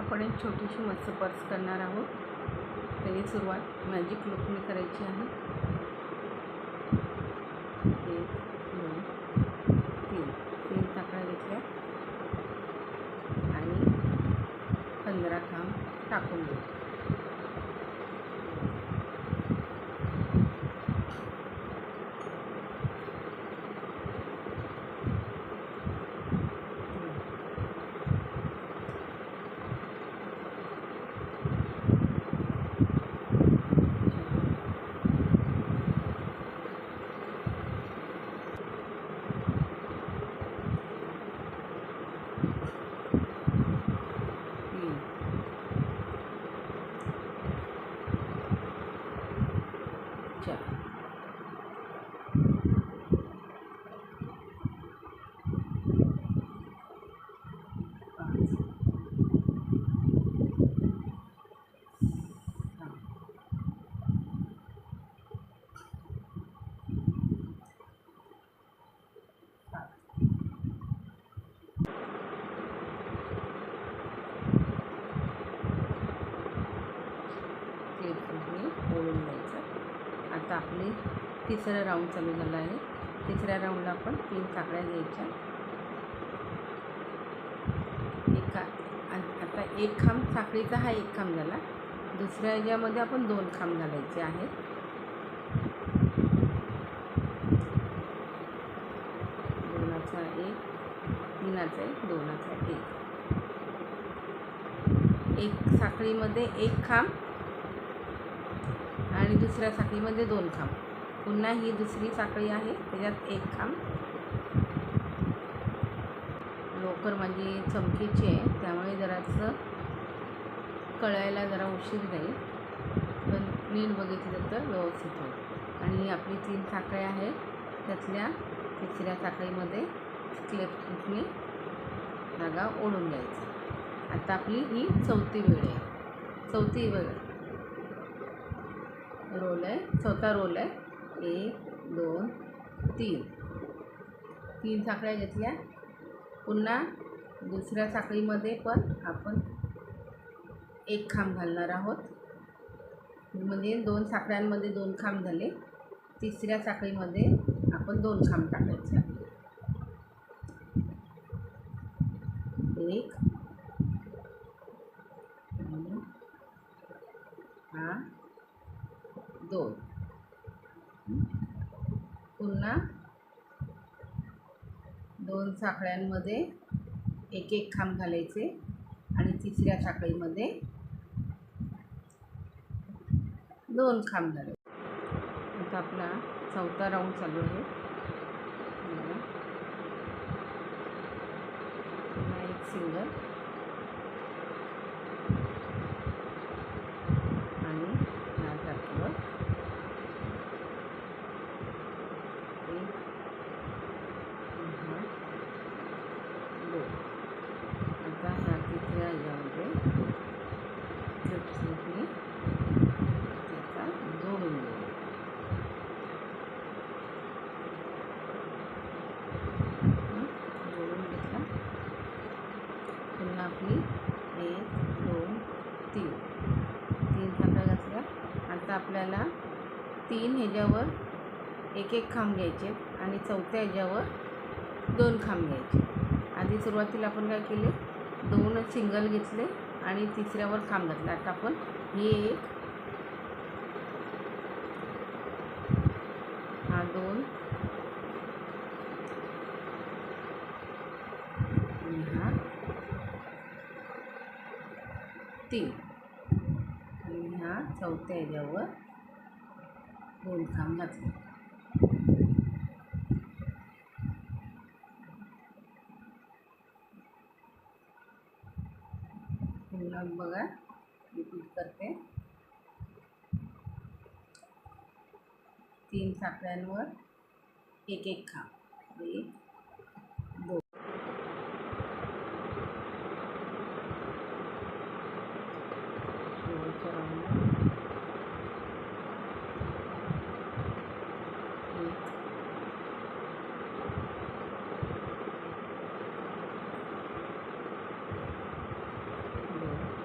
आपण एक छोटीशी मत्स्य पर्स करणार आहोत। त्याची सुरुवात मॅजिक लूकने करायची आहे। 1 2 3 साखळ्या घेतल्या आणि 15 खांब टाकून घेऊ। ओळून घ्यायचं। आता आपली तिसरा राऊंड चालू झाला आहे। तिसऱ्या राऊंडला आपण 3 साखळ्या घ्यायच्या। आता एक खांब साखळीचा हा एक खांब झाला। दुसऱ्या याच्यामध्ये आपण 2 खांब घालायचे आहेत। दोनाचा एक, तीनाचा एक, दोनाचा एक साखळीमध्ये एक खांब आणि दुसऱ्या साखळीमध्ये 2 खांब। पुन्हा ही दुसरी साखळी आहे, त्याच्यात एक खांब। लोकर माझी चमकीची आहे, त्यामुळे जरासं कळायला जरा उशीर जाईल, पण नीट बघितलं तर व्यवस्थित होईल। आणि आपली 3 साखळ्या आहेत, त्यातल्या तिसऱ्या साखळीमध्ये क्लिपने धागा ओढून घ्यायचा। आता आपली ही चौथी वेळ आहे। चौथी वेळ रोल आहे, चौथा रोल आहे। 1 2 3 साखळ्या घेतल्या। पुन्हा दुसऱ्या साखळीमध्ये पण आपण एक खांब घालणार आहोत, म्हणजे 2 साखळ्यांमध्ये 2 खांब झाले। तिसऱ्या साखळीमध्ये आपण 2 खांब टाकायचे। 1 हा 2, पुन्हा 2 साखळ्यांमध्ये एक एक खांब घालायचे आणि तिसऱ्या साखळीमध्ये 2 खांब घालायचे। आता आपला चौथा राऊंड चालू आहे। एक सिंगल आणि ह्या टाकीवर 1 2। आता ह्या तिसऱ्या यामध्ये क्लिपने त्याचा जोडून घेऊ। जोडून घेतला। पुन्हा आपली 1 2 3 साखळ्या घातल्या। आता आपल्याला 3 ह्याच्यावर एक एक खांब घ्यायचे आणि चौथ्या ह्याच्यावर 2 खांब घ्यायचे। आधी सुरुवातीला आपण काय केले, 2 सिंगल घेतले आणि तिसऱ्यावर खांब घातला। आता आपण हे एक, हा 2 आणि हा 3 आणि ह्या चौथ्या ह्याच्यावर 2 खांब घातले। पुन्हा बघा, रिपीट करते। 3 साखळ्यांवर एक एक खांब। 1 2 शेवटच्या राऊंडला 1 2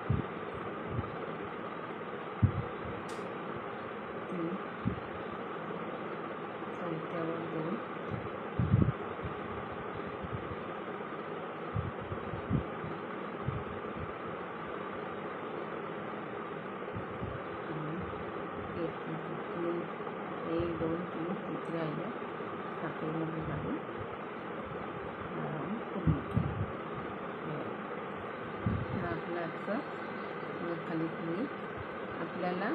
असं वर खाली खाली आपल्याला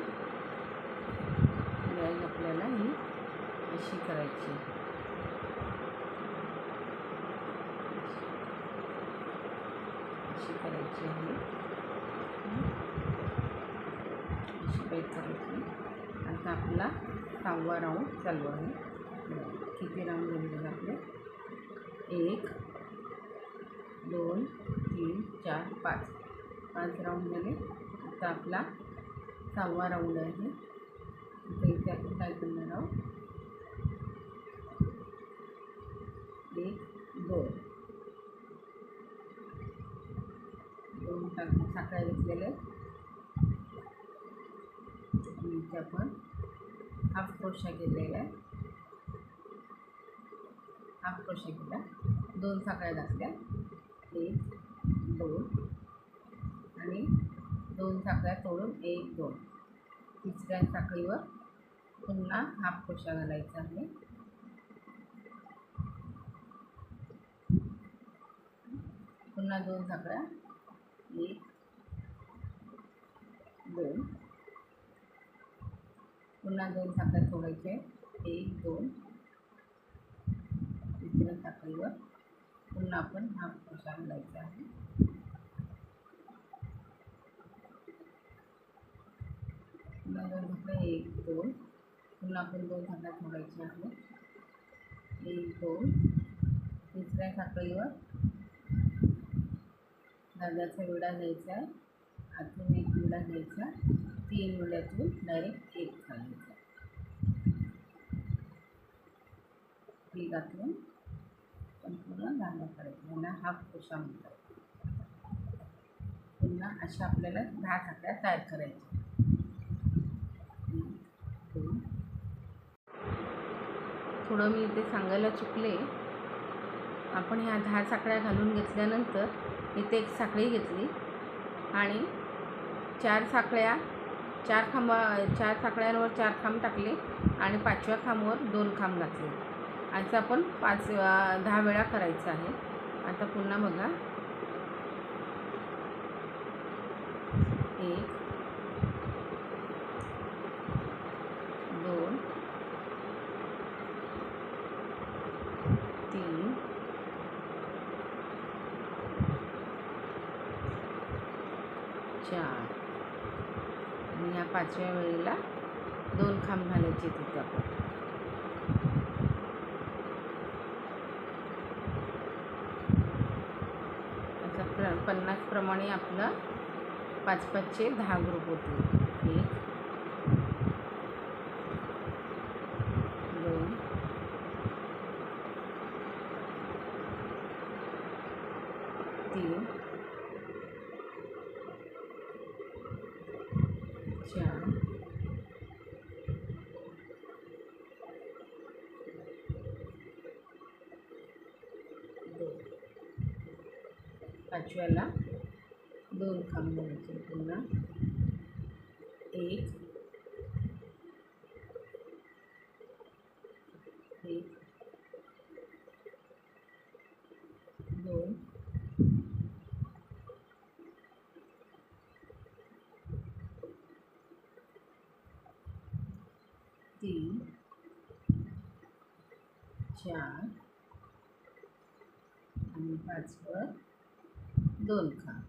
ही अशी करायची, अशी करायची आहे, अशी काही करायची. आता आपला 6वा राऊंड चालू आहे. किती राऊंड झाले आपले? 1 2 3 4 5 राऊंड झाले. आता आपला 6वा राऊंड आहे. इथे आपण काय करणार आहोत? 1 2 साखळ्या घेतलेल्या आणि इथे आपण हाफ क्रोशा केलेला आहे. हाफ क्रोशा केला, 2 साखळ्या घातल्या, 1 2 आणि 2 साखळ्या तोडून 1 2. तिसऱ्या साखळीवर पुन्हा हाफ क्रोशा घालायचा आहे. पुन्हा 2 साखळ्या, 1 2, पुन्हा 2 साखळ्या तोडायचे, 1 2. तिसऱ्या साखळीवर पुन्हा आपण हाफ क्रोशा घालायचा आहे. पुन्हा 2 साखळ्या, 1 2, पुन्हा आपण 2 साखळ्या तोडायच्या आहे, 1 2. तिसऱ्या साखळीवर धाग्याचा विडा घ्यायचा आहे, आतून एक विडा घ्यायचा, 3 विड्यातून डायरेक्ट 1 घालायचा. ती घातून संपूर्ण धागा करायचा, याला हाफ क्रोशा म्हणतात. पुन्हा अशा आपल्याला 10 साखळ्या तयार करायच्या. थोडं मी इथे सांगायला चुकले. आपण ह्या 10 साखळ्या घालून घेतल्यानंतर इथे एक साखळी घेतली आणि 4 साखळ्यांवर 4 खांब टाकले आणि 5व्या खांबावर 2 खांब घातले. असं आपण 10 वेळा करायचं आहे. आता पुन्हा बघा, 1 2 3 4 आणि या 5व्या वेळेला 2 खांब घालायचे तिथे आपण. असं 50 प्रमाणे आपलं 5 5चे 10 ग्रुप होते. 1 2 3 4 2. 5व्याला 2 खांब घालायचे. पुन्हा 1 1 2 3 4 आणि 5वर 2 खांब.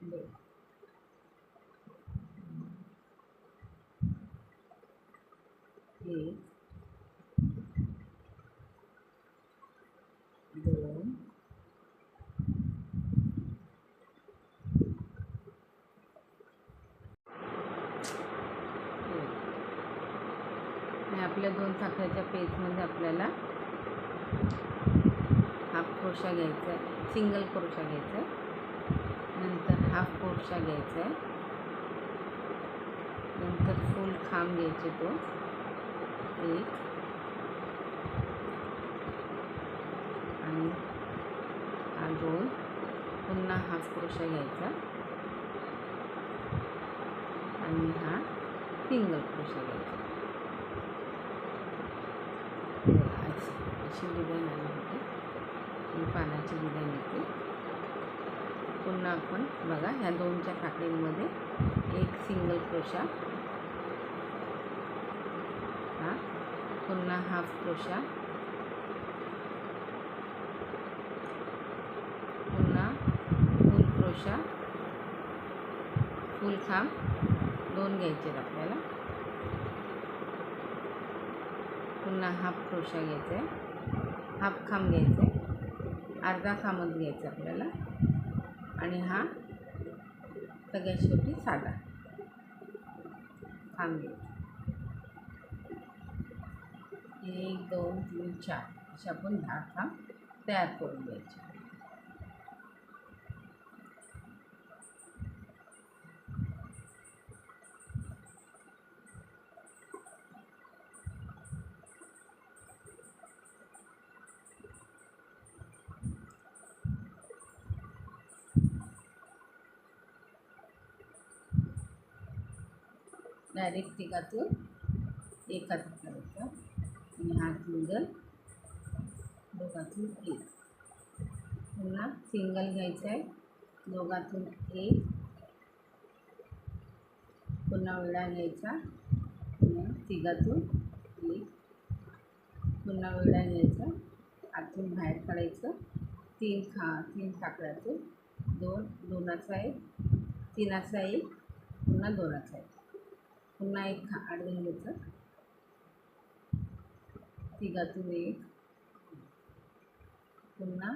2 1 2 आणि आपल्या 2 साखळ्याच्या पेजमध्ये आपल्याला हाफ क्रोशा घ्यायचा आहे, सिंगल क्रोशा घ्यायचा आहे, नंतर हाफ क्रोशा घ्यायचा आहे, नंतर फुल खांब घ्यायचे तो 1 आणि हा 2, पुन्हा हाफ क्रोशा घ्यायचा आणि हा सिंगल क्रोशा घ्यायचा. अशी डिझाईन आली होती. ही पानाची डिझाईन येते. पुन्हा आपण बघा ह्या 2च्या साखळींमध्ये एक सिंगल क्रोशा, हा पुन्हा हाफ क्रोशा, पुन्हा फुल क्रोशा, फुल खांब 2 घ्यायचे आहेत आपल्याला, पुन्हा हाफ क्रोशा घ्यायचा आहे, हाफ खांब घ्यायचा आहे, अर्धा खांबच घ्यायचा आपल्याला आणि हा सगळ्यात शेवटी साधा खांब घ्यायचा. 1 2 3 4 असे आपण 10 खांब तयार करून घ्यायचे. डायरेक्ट तिघातून एकात करायचा आणि हा सिंगल, दोघातून एक, पुन्हा सिंगल घ्यायचा आहे, दोघातून एक, पुन्हा वेळा घ्यायचा, पुन्हा तिघातून एक, पुन्हा वेळा घ्यायचा, आतून बाहेर काढायचं, 3 साखळ्यातून 2, 2चा एक, 3चा एक, पुन्हा 2चा एक, पुन्हा एक आडवं घ्यायचं, तिघातून एक, पुन्हा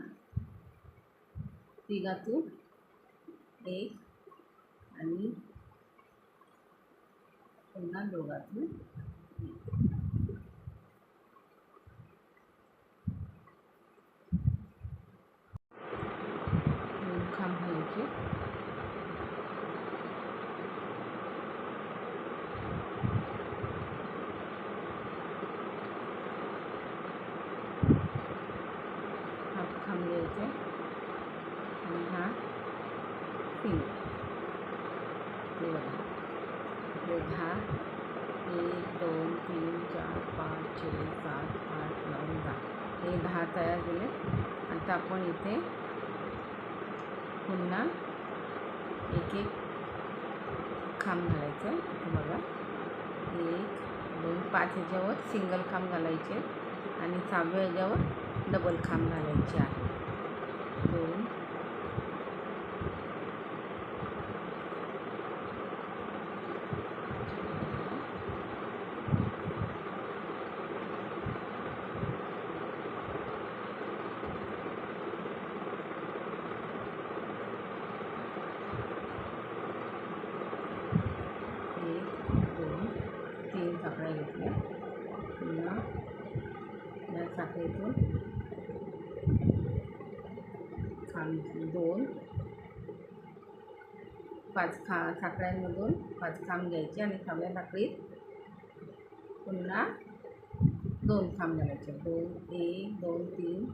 तिघातून एक आणि पुन्हा दोघातून एक. खांब घालायचे. हाफ खांब घ्यायचे आणि हा सिंगल. ते बघा आपले 10 1 2 3 4 5 6 7 8 9 10 हे 10 तयार झाले. आता आपण इथे पुन्हा एक एक खांब घालायचं आहे. इथे बघा 1 2 5 ह्याच्यावर सिंगल खांब घालायचे आणि 6व्या ह्याच्यावर डबल खांब घालायचे आहे. 2 3 साखळ्या घेतल्या. पुन्हा या साखळीतून खांब 2 5 साखळ्यांमधून 5 खांब घ्यायचे आणि 6व्या साखळीत पुन्हा 2 खांब घालायचे. 2 1 2 3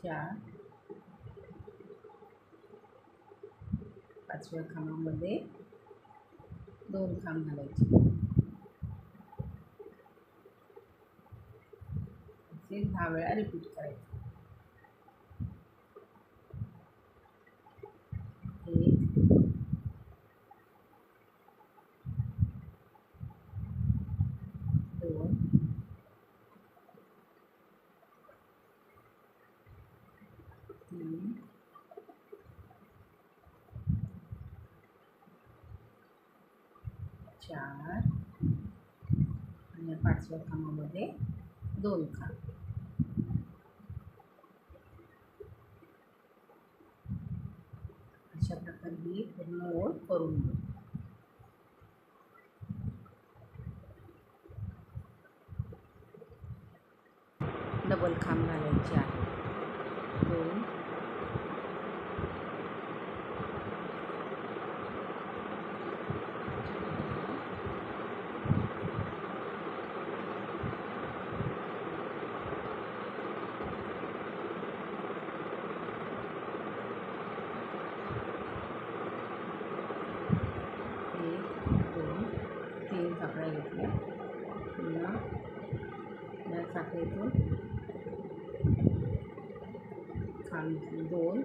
4 5व्या खांबामध्ये 2 खांब घालायचे. असे 10 वेळा रिपीट करायचे. 1 2 3 4 आणि 5व्या खांबामध्ये 2 खांब. अशा प्रकारे ही पूर्ण ओळ करून घेऊ. डबल खांब घालायचे आहे. 2 1 2 3 साखळ्या घेतल्या. पुन्हा या साखळीतून खांब 2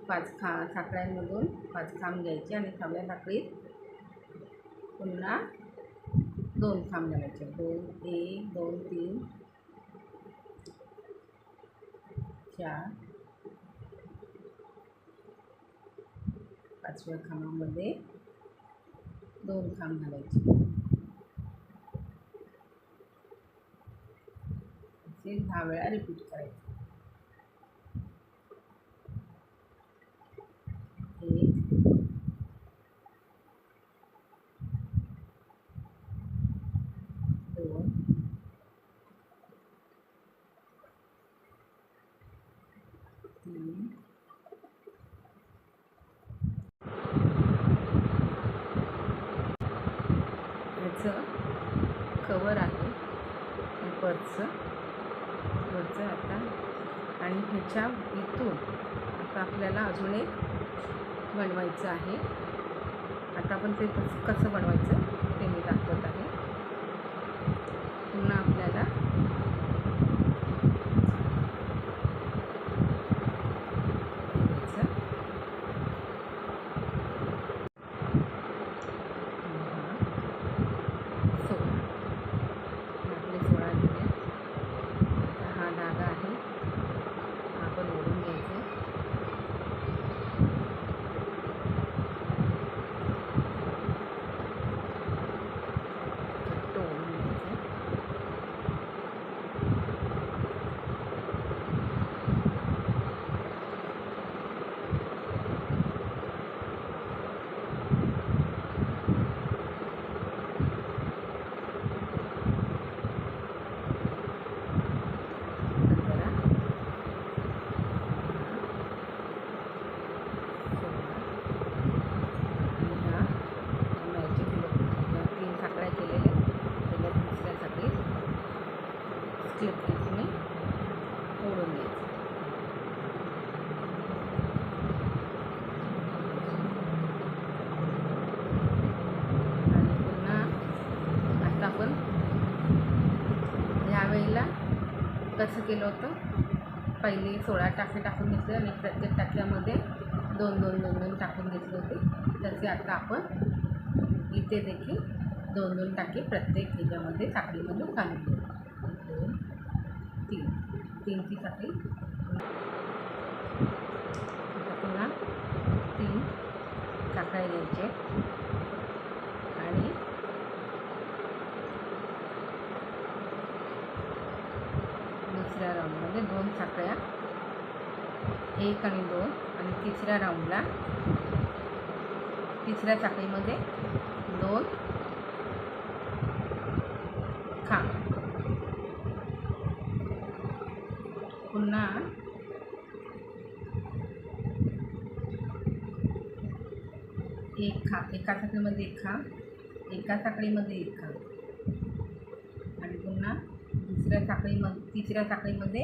5 साखळ्यांमधून 5 खांब घ्यायचे आणि 6व्या साखळीत पुन्हा 2 खांब घालायचे. 2 1 2 3 4 5व्या खांबामध्ये 2 खांब घालायचे. असे 10 वेळा रिपीट करायचे. 1 2 3 याचं कवर आहे वरचं आता. आणि ह्याच्या इथून आता आपल्याला अजून एक बनवायचं आहे. आता आपण ते कसं बनवायचं ते मी दाखवत आहे. पुन्हा आपल्याला क्लिपने ओढून घ्यायचं. आणि पुन्हा आता आपण यावेळेला कसं केलं होतं, पहिले 16 टाके टाकून घेतले आणि प्रत्येक टाक्यामध्ये 2-2 टाकून घेतले होते. तसे आता आपण इथे देखील 2-2 टाके प्रत्येक ह्याच्यामध्ये साखळीमध्ये घालून घेऊ. 2 3 ची साखळी. आता पुन्हा 3 साखळ्या घ्यायचे आणि दुसऱ्या राऊंडमध्ये 2 साखळ्या, 1 आणि 2, आणि तिसऱ्या राऊंडला तिसऱ्या साखळीमध्ये 2 खांब. पुन्हा एका साखळीमध्ये 1 खांब, एका साखळीमध्ये 1 खांब, आणि पुन्हा तिसऱ्या साखळीमध्ये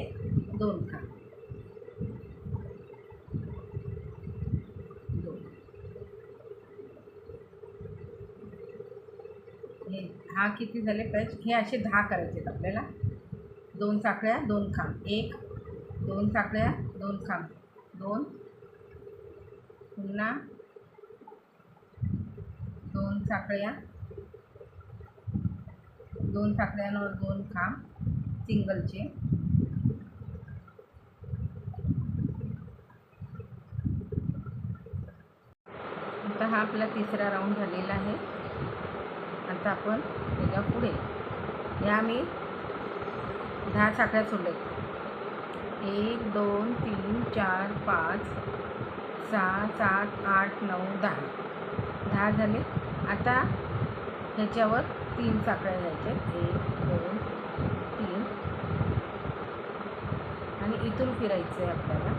2 खांब. 2 हा किती झाले पाहिजे, हे असे 10 करायचे आहेत आपल्याला. 2 साखळ्या 2 खांब, 1 2 साखळ्या 2 खांब, 2 पुन्हा 2 साखळ्या, 2 साखळ्यांवर 2 खांब सिंगलचे. आता हा आपला तिसरा राऊंड झालेला आहे. आता आपण त्याच्या पुढे या मी 10 साखळ्या सोडल्या. 1 2 3 4 5 6 7 8 9 10 झाले. आता ह्याच्यावर 3 साखळ्या घ्यायच्या. 1 2 3 आणि इथून फिरायचं आहे आपल्याला.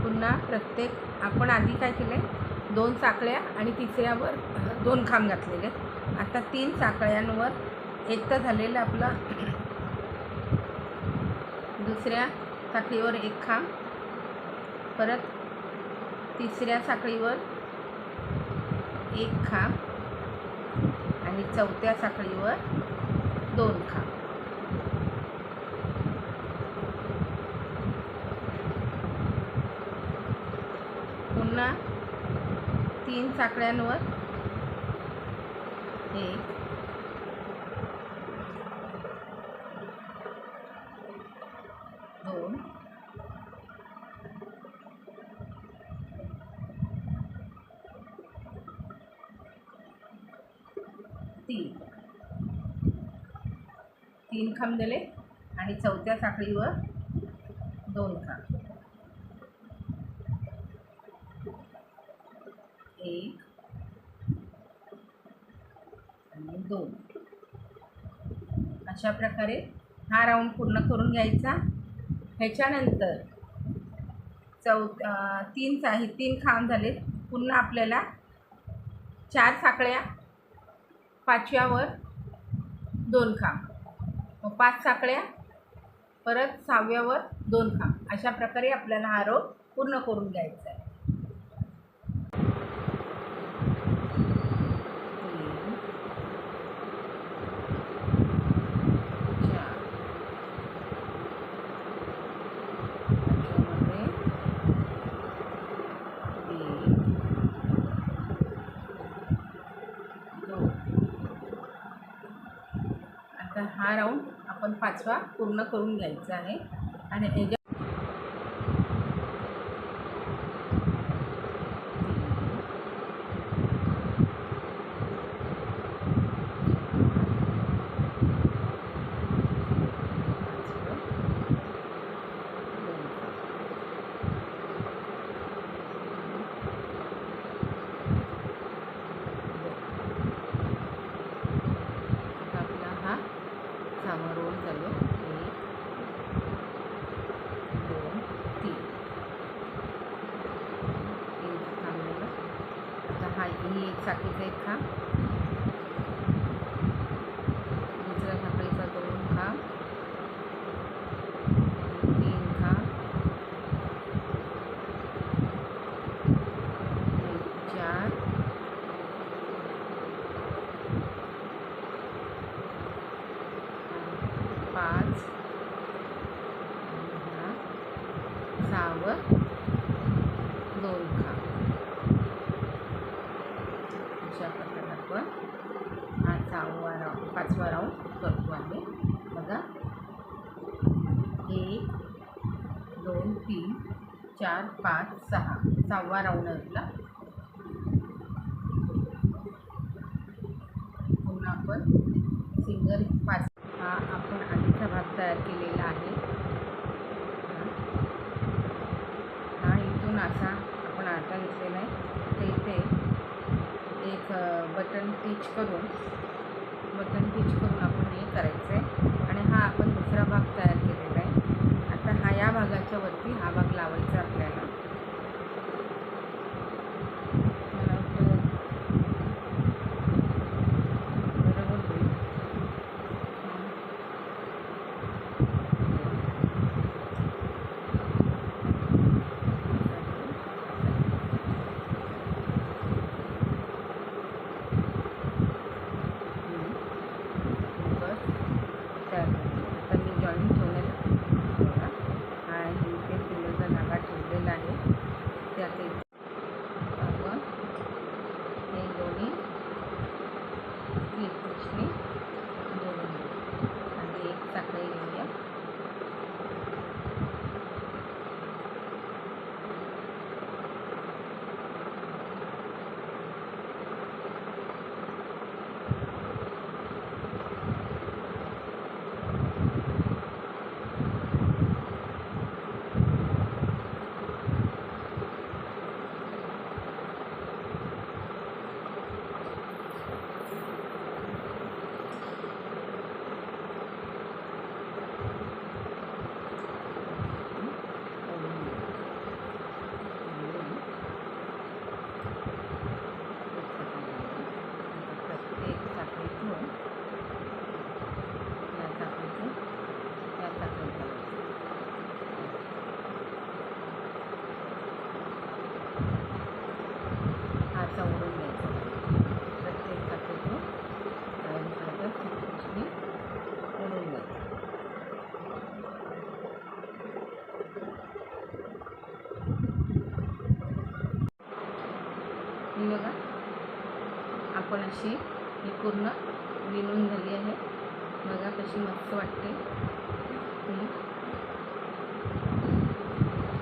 पुन्हा प्रत्येक आपण आधी काय केलं आहे, 2 साखळ्या आणि तिसऱ्यावर 2 खांब घातलेले. आता 3 साखळ्यांवर एक तर झालेलं आपलं, दुसऱ्या साखळीवर 1 खांब, परत तिसऱ्या साखळीवर 1 खांब, आणि चौथ्या साखळीवर 2 खांब. पुन्हा 3 साखळ्यांवर 1 2 3 खांब दिले आणि चौथ्या साखळीवर 2 खांब. 1 आणि 2. अशा प्रकारे हा राऊंड पूर्ण करून घ्यायचा. ह्याच्यानंतर 3 खांब झाले. पुन्हा आपल्याला 4 साखळ्या, 5व्यावर 2 खांब, मग 5 साखळ्या, परत 6व्यावर 2 खांब. अशा प्रकारे आपल्याला हा रो पूर्ण करून घ्यायचा आहे. 2. आता हा राऊंड आपण 5वा पूर्ण करून घ्यायचा आहे. आणि ह्याच्या रोल चालू. 1 2 3 थांबलेलं. आता ही एक साखळीचा 1 खांब, दुसऱ्या साखळीचा 2 खांब, 3 खांब, 4 5 आणि 6वर 2 खांब. अशा प्रकारे आपण हा 5वा राऊंड करतो आहे. बघा, 1 2 3 4 5 6. 6वा राऊंड असला. पुन्हा आपण सिंगल 5. हा आपण आधीचा भाग तयार केलेला आहे. हा इथून असा आपण आटा घेतलेला आहे. तर इथे एक बटन टिच करून आपण हे करायचं आहे. आणि हा आपण दुसरा भाग तयार केलेला आहे. आता हा या भागाच्या वरती हा भाग लावायचा आपल्याला. मला वाटतं बरोबर होईल. आता मी जॉईंट ठेवण्याचा आणि इथे सिलेंडर धागा ठेवलेला आहे. पण अशी ही पूर्ण विणून झाली आहे. बघा कशी मस्त वाटते.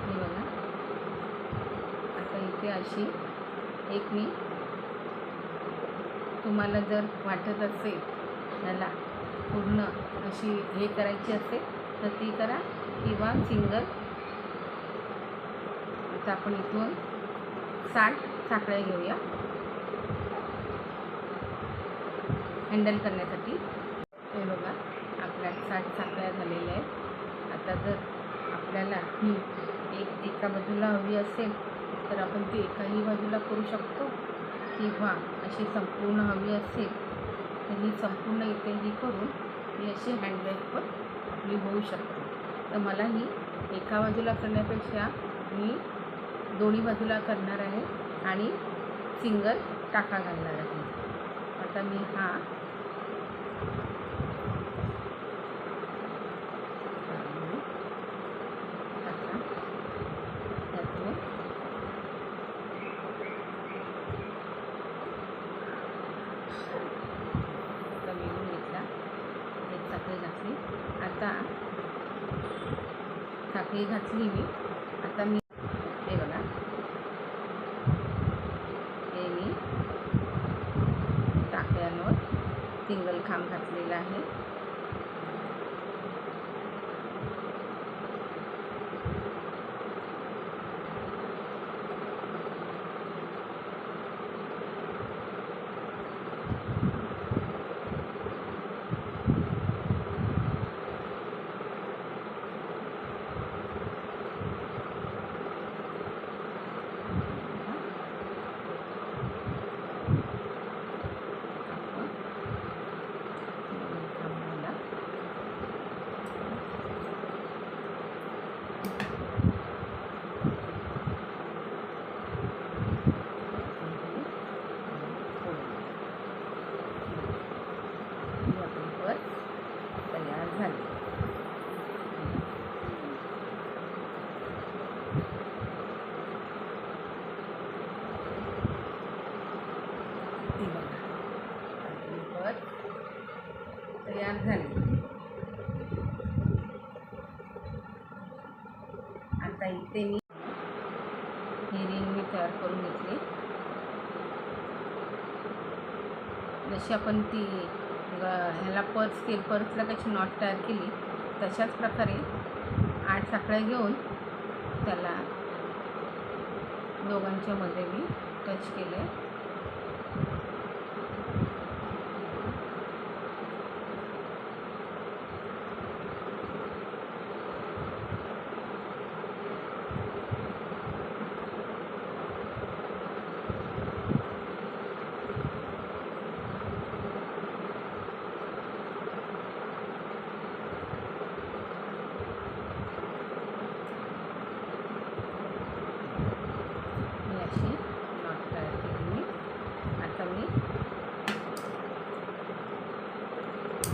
हे बघा. आता इथे अशी एक मी तुम्हाला जर वाटत असेल याला पूर्ण अशी हे करायची असेल तर ती करा, किंवा सिंगल. आता आपण इथून 60 साखळ्या घेऊया हँडल करण्यासाठी. हे बघा आपल्या 60 साखळ्या झालेल्या आहेत. आता जर आपल्याला ही एका बाजूला हवी असेल तर आपण ती एकाही बाजूला करू शकतो, किंवा अशी संपूर्ण हवी असेल तर ही संपूर्ण इथे ही करून ही अशी हँडबॅग पण आपली होऊ शकते. तर मला ही एका बाजूला करण्यापेक्षा मी दोन्ही बाजूला करणार आहे आणि सिंगल टाका घालणार आहे. आता मी हा विणून घेतला, एक साखळी घातली. आता साखळी घातली मी. आता मी हे बघा, हे मी टाक्यांवर सिंगल खांब घातलेला आहे. तयार झाली. तयार झाली. आता इथे मी ही रिंग मी तयार करून घेतली. जशी आपण ती ह्याला पर्सला कशी नॉट तयार केली तशाच प्रकारे 8 साखळ्या घेऊन त्याला दोघांच्या मध्ये मी टच केले.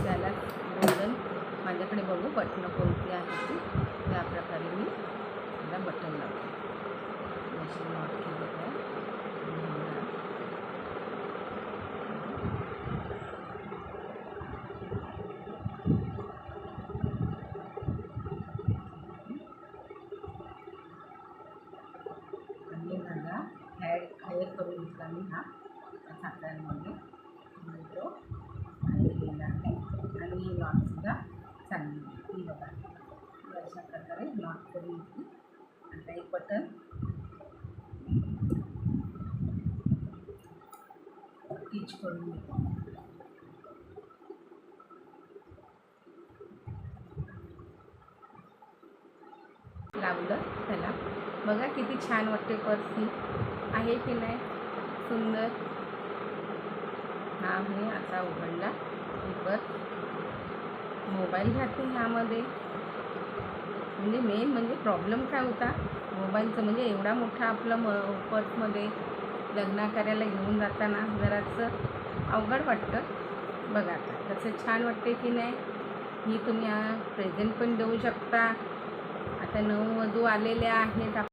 त्याला गोल्डन माझ्याकडे बघू बटणं कोणती आहेत ती, त्या प्रकारे मी त्याला बटन लावते. अशी नॉट केलेलं आहे. आणि माझा हायर करून घेतला मी हा साखळ्यांमध्ये तो गेलेला आहे. आणि ही नॉटसुद्धा चांगली ही बघा अशा प्रकारे नॉट करून घेतली. आता एक बटन टिच करून घेतो. लावलं त्याला. बघा किती छान वाटते पर्स ही, आहे की नाही सुंदर. हा मी आता उघडला पर्स. मोबाईल घातले ह्यामध्ये. म्हणजे मेन म्हणजे प्रॉब्लेम काय होता मोबाईलचं, म्हणजे एवढा मोठा आपलं पर्समध्ये लग्नाकार्याला घेऊन जाताना जरासं अवघड वाटतं. बघा आता कसं छान वाटते की नाही. ही तुम्ही प्रेझेंट पण देऊ शकता. आता नववधू आलेल्या आहेत.